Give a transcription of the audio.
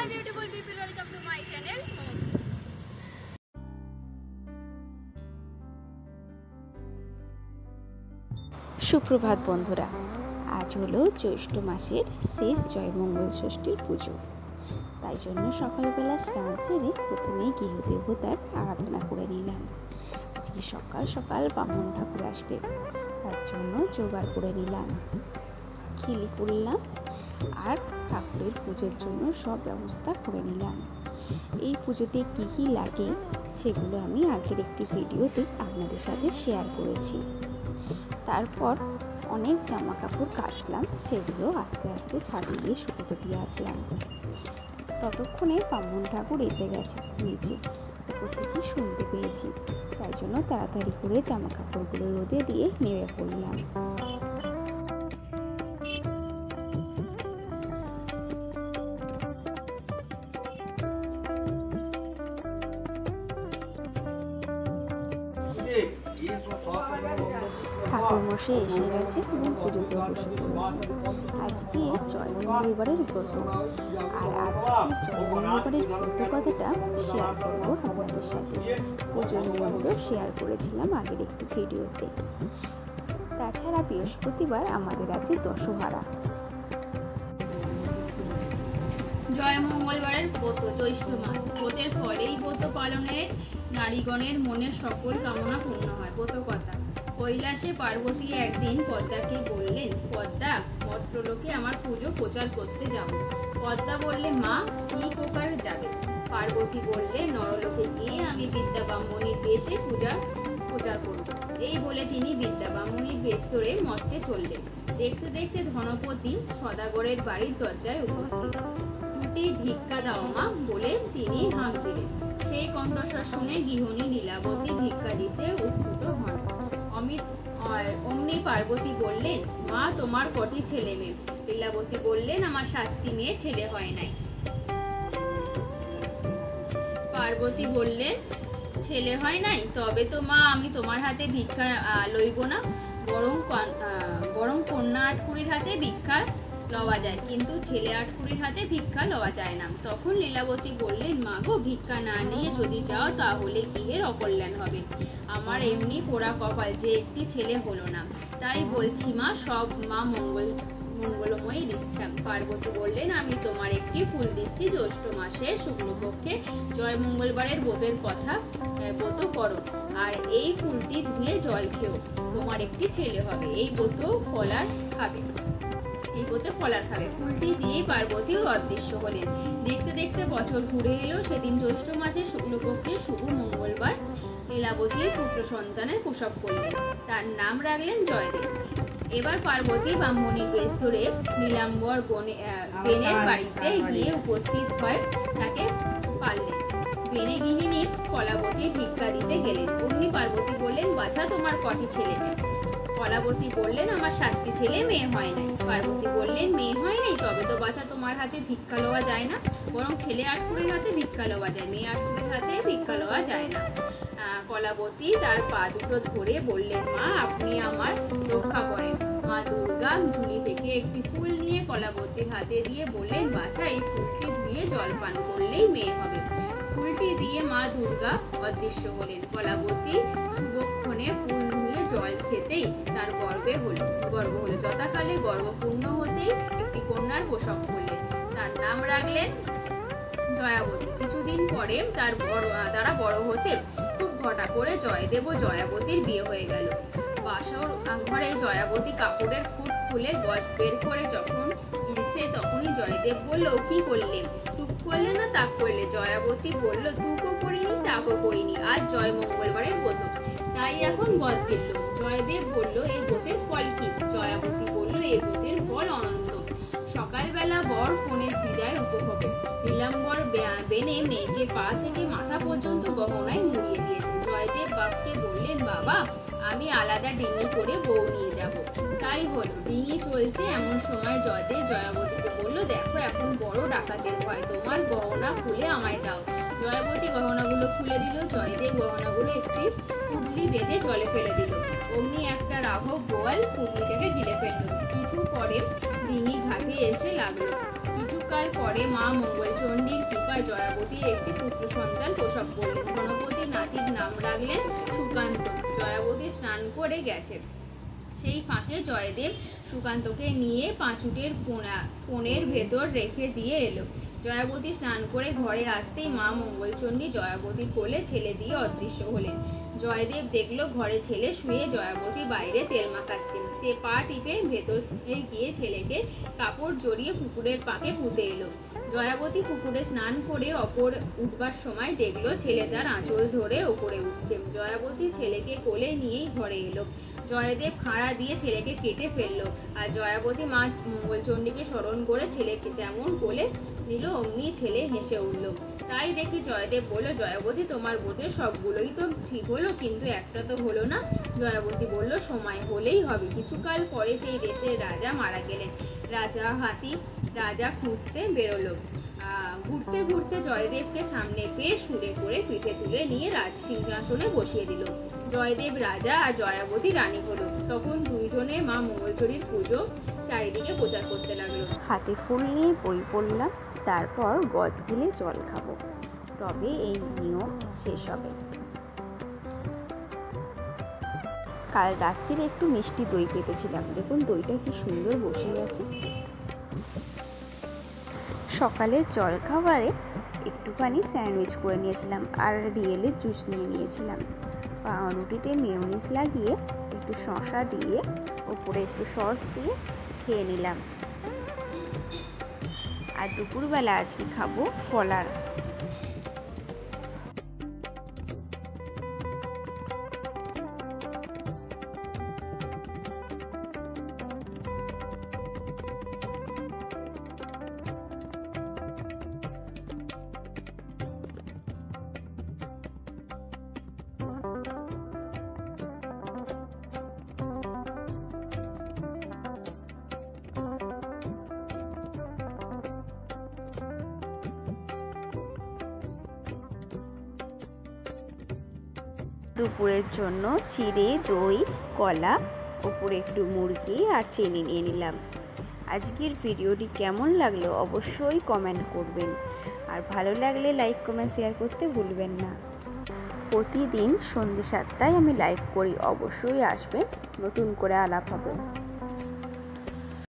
my beautiful people, welcome to my channel. সুপ্রভাত বন্ধুরা, আজ হলো জ্যৈষ্ঠ মাসের শেষ জয়মঙ্গল ষষ্ঠীর পুজো। তাই জন্য সকালবেলা স্নান সেরে প্রথমেই গৃহদেবতার আরাধনা করে নিলাম। আজকে সকাল সকাল ব্রাহ্মণ ঠাকুর আসবে, তার জন্য জোগাড় করে নিলাম, খিলি করলাম আর ঠাকুরের পুজোর জন্য সব ব্যবস্থা করে নিলাম। এই পুজোতে কী কী লাগে সেগুলো আমি আগের একটি ভিডিওতে আপনাদের সাথে শেয়ার করেছি। তারপর অনেক জামা কাপড় কাচলাম, সেগুলো আস্তে আস্তে ছাদে দিয়ে শুকোতে দিয়ে আসলাম। ততক্ষণে ব্রাহ্মণ ঠাকুর এসে গেছে নিচে, উপর থেকে শুনতে পেয়েছি, তাই জন্য তাড়াতাড়ি করে জামা কাপড়গুলো রোদে দিয়ে নেমে পড়লাম। ঠাকুরমশাই এসে গেছে এবং পুজোতে বসে পড়েছে। আজকে জয়মঙ্গলবারের ব্রত, আর আজকে জয়মঙ্গলবারের ব্রত কথাটা শেয়ার করবো আপনাদের সাথে। পুজোর নিয়ম তো শেয়ার করেছিলাম আগের একটি ভিডিওতে। তাছাড়া বৃহস্পতিবার আমাদের আছে দশহারা। জয়মঙ্গলবারের ব্রত, জ্যৈষ্ঠ মাস। ব্রতের ফলেই ব্রত পালনের নারীগণের মনের সকল কামনা পূর্ণ হয়। ব্রত কথা। কৈলাসে পার্বতী একদিন পদ্মাকে বললেন, পদ্মা, মর্ত্যলোকে আমার পুজো প্রচার করতে যাব। পদ্মা বললে, মা, কি প্রকার যাবে? পার্বতী বললে, নরলোকে গিয়ে আমি বিদ্যা ব্রাহ্মণীর বেশে প্রচার করব। এই বলে তিনি বিদ্যা ব্রাহ্মণীর বেশ ধরে মর্তে চললেন। দেখতে দেখতে ধনপতি সদাগরের বাড়ির দরজায় উপস্থিত। দুটি ভিক্ষা দাও মা বলে তিনি হাঁক দিলেন। সেই কণ্ঠস্বর শুনে গৃহিণী লীলাবতী ভিক্ষা দিতে উদ্ভূত হন। অমনি পার্বতী বললেন, মা, তোমার কটি ছেলে মেয়ে? লীলাবতী বললেন, আমার 7টি মেয়ে, ছেলে হয় নাই। পার্বতী বললেন, ছেলে হয় নাই? তবে তো মা আমি তোমার হাতে ভিক্ষা লইব না, বরং কন্যা আটকুড়ির হাতে ভিক্ষা লওয়া যায়, কিন্তু ছেলে আটকুড়ির হাতে ভিক্ষা লওয়া যায় না। তখন লীলাবতী বললেন, মা গো, ভিক্ষা না নিয়ে যদি যাও তাহলে গৃহের অকল্যাণ হবে। আমার এমনি পোড়া কপাল যে একটি ছেলে হলো না, তাই বলছি মা, সব মা মঙ্গলময়ীর ইচ্ছা। পার্বতী বললেন, আমি তোমার একটি ফুল দিচ্ছি, জ্যৈষ্ঠ মাসের শুক্লপক্ষে জয়মঙ্গলবারের ব্রতের কথা ব্রত করো, আর এই ফুলটি ধুয়ে জল খেও, তোমার একটি ছেলে হবে। এই ব্রত ফলার খাবে। ফুলটি দিয়ে পার্বতীও অদৃশ্য হলেন। দেখতে দেখতে বছর ঘুরে এলো। সেদিন জ্যৈষ্ঠ মাসের শুক্লপক্ষের শুভ মঙ্গলবার লীলাবতীর পুত্র সন্তানের প্রসব করলেন। তার নাম রাখলেন জয়দেব। এবার পার্বতী ব্রাহ্মণীর বেশ ধরে নীলাম্বর বেনের বাড়িতে গিয়ে উপস্থিত হয়, তাকে পাললেন। বেনে গৃহিণী কলাবতী ভিক্ষা দিতে গেলেন। অমনি পার্বতী বললেন, বাছা, তোমার কটি ছেলে মেয়ে? কলাবতী বললেন, আমার 7টি ছেলে, মেয়ে হয় নাই। পার্বতী বললেন, মেয়ে হয় নাই? তবে তো বাছা তোমার হাতে ভিক্ষা লওয়া যায় না, বরং ছেলে আটকুড়ির হাতে ভিক্ষা লওয়া যায়, মেয়ে আটকুড়ির হাতে ভিক্ষা লওয়া যায় না। কলাবতী তার পা দুটো ধরে বললেন, মা, আপনি আমার রক্ষা করেন। মা দুর্গা ঝুলি থেকে একটি ফুল নিয়ে কলাবতীর হাতে দিয়ে বললেন, বাছা, এই ফুলটি ধুয়ে জল পান করলেই মেয়ে হবে। ফুলটি দিয়ে মা দুর্গা অদৃশ্য হলেন। কলাবতী শুভক্ষণে ফুল ধুয়ে জল খেতেই তার গর্ভ হলো। যথাকালে গর্ভপূর্ণ হতেই একটি কন্যার প্রসব করলেন। তার নাম রাখলেন জয়াবতী। কিছুদিন পরে তারা বড় হতে খুব ঘটা করে জয়দেব ও জয়াবতীর বিয়ে হয়ে গেল। বাসর ঘরে জয়াবতী কাপড়ের খুঁট খুলে গজ বের করে যখন কিনছে, তখনই জয়দেব বলল, কি করলে? টুক করলে না তাক করলে? জয়াবতী বলল, টুকও করিনি, তাকও করিনি, আজ জয়মঙ্গলবারের ব্রত, তাই এখন গজ কিনল। জয়দেব বলল, এই ব্রতের ফল কি? জয়াবতী বলল, এই ব্রতের ফল অনন্ত। সকালবেলা বর কনের বিদায় উপভোগে নীলাম্বর বেনে মেয়েকে পা থেকে মাথা পর্যন্ত গহনায় মুড়িয়ে দিয়েছে। জয়দেব বাপকে বললেন, বাবা, আমি আলাদা ডিঙি করে বউ নিয়ে যাব। তাই হল। ডিঙি চলছে এমন সময় জয়দেব জয়াবতীকে বলল, দেখো, এখন বড় ডাকাতের ভয়, তোমার গহনা খুলে আমায় দাও। জয়াবতী গহনাগুলো খুলে দিল। জয়দেব গহনাগুলো একটি পুটলি বেঁধে জলে ফেলে দিল। অমনি একটা রাঘব বোয়াল পুটলিটাকে গিলে ফেলল। কিছু পরে ডিঙি ঘাটে এসে লাগলো। কিছু কিছুকাল পরে মা মঙ্গলচণ্ডীর কৃপায় জয়াবতী একটি পুত্র সন্তান প্রসব করলেন। গণপতি নাতির নাম রাখলেন সুকান্ত। জয়াবতী স্নান করে গেছে, সেই ফাঁকে জয়দেব সুকান্তকে নিয়ে পাঁচুটের কোণের ভেতর রেখে দিয়ে এলো। জয়াবতী স্নান করে ঘরে আসতেই মা মঙ্গলচণ্ডী জয়াবতীর কোলে ছেলে দিয়ে অদৃশ্য হলেন। জয়দেব দেখলো ঘরে ছেলে শুয়ে, জয়াবতী বাইরে তেল মাখাচ্ছেন। সে পা টিপে ভেতরে গিয়ে ছেলেকে কাপড় জড়িয়ে পুকুরের পাকে পুঁতে এলো। জয়াবতী পুকুরে স্নান করে ওপর উঠবার সময় দেখলো ছেলে তার আঁচল ধরে ওপরে উঠছে। জয়াবতী ছেলেকে কোলে নিয়েই ঘরে এলো। জয়দেব খাঁড়া দিয়ে ছেলেকে কেটে ফেললো, আর জয়াবতী মা মঙ্গলচণ্ডীকে স্মরণ করে ছেলেকে যেমন কোলে নিল অমনি ছেলে হেসে উঠল। তাই দেখি জয়দেব বলল, জয়াবতী তোমার বোধের সবগুলোই তো ঠিক হলো, কিন্তু একটা তো হলো না। জয়াবতী বলল, সময় হলেই হবে। কিছুকাল পরে সেই দেশের রাজা মারা গেলেন। রাজা খুঁজতে বেরোলো। ঘুরতে ঘুরতে জয়দেবকে সামনে পেয়ে সুরে করে পিঠে তুলে নিয়ে রাজ সিংহাসনে বসিয়ে দিল। জয়দেব রাজা আর জয়াবতী রানী হলো। তখন দুইজনে মা মঙ্গলচণ্ডীর পুজো চারিদিকে প্রচার করতে লাগলো। হাতে ফুল নিয়ে বই পড়লাম, তারপর গদ গিলে জল খাবো, তবে এই নিয়ম শেষ হবে। কাল রাত্রিরে একটু মিষ্টি দই পেতেছিলাম, দেখুন দইটা কি সুন্দর বসে গেছে। সকালে জলখাবারে একটুখানি স্যান্ডউইচ করে নিয়েছিলাম আর রিয়েলের জুস নিয়ে নিয়েছিলাম। পাউরুটিতে মেয়োনিজ লাগিয়ে একটু শসা দিয়ে ওপরে একটু সস দিয়ে খেয়ে নিলাম। আর দুপুরবেলা আজকে খাবো ফলার। দুপুরের জন্য চিড়ে, দই, কলা, ওপরে একটু মুরগি আর চিনি নিয়ে নিলাম। আজকের ভিডিওটি কেমন লাগলো অবশ্যই কমেন্ট করবেন, আর ভালো লাগলে লাইক, কমেন্ট, শেয়ার করতে ভুলবেন না। প্রতিদিন সন্ধ্যে 7টায় আমি লাইভ করি, অবশ্যই আসবেন, নতুন করে আলাপ হবে।